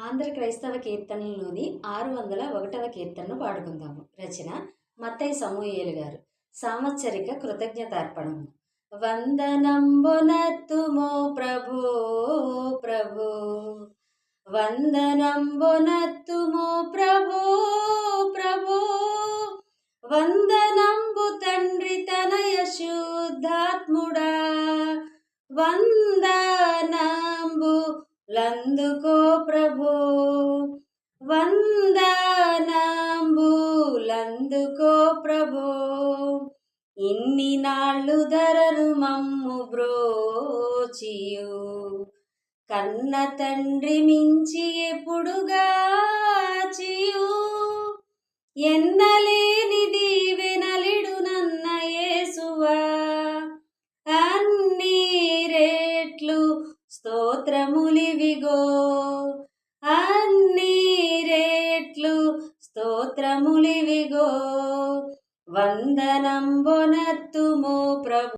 ఆంధ్ర క్రైస్తవ కీర్తనలోని 601వ కీర్తనను పాడుకుందాము. రచన మత్తయి సమూయేలు గారు. సామత్సరిక కృతజ్ఞతార్పణము. వందనంబునత్తుమో ప్రభో ప్రభో, వందనంబునత్తుమో ప్రభో ప్రభో, వందనంబు తండ్రి తనయ శుద్ధాత్ముడా, వందనంబు లందుకో ప్రభో, వందనంబులందుకో ప్రభో. ఇన్ని నాళ్ళు ధరలు మమ్ము బ్రోచియు, కన్న తండ్రి మించి ఎప్పుడుగాచియు, ఎన్నలేని దీవెనలిడు నన్న యేసువా, అన్ని రేట్లు స్తోత్రములివిగో, అన్ని రేట్లు స్తోత్రములివిగో. వందనంబునత్తుమో ప్రభు.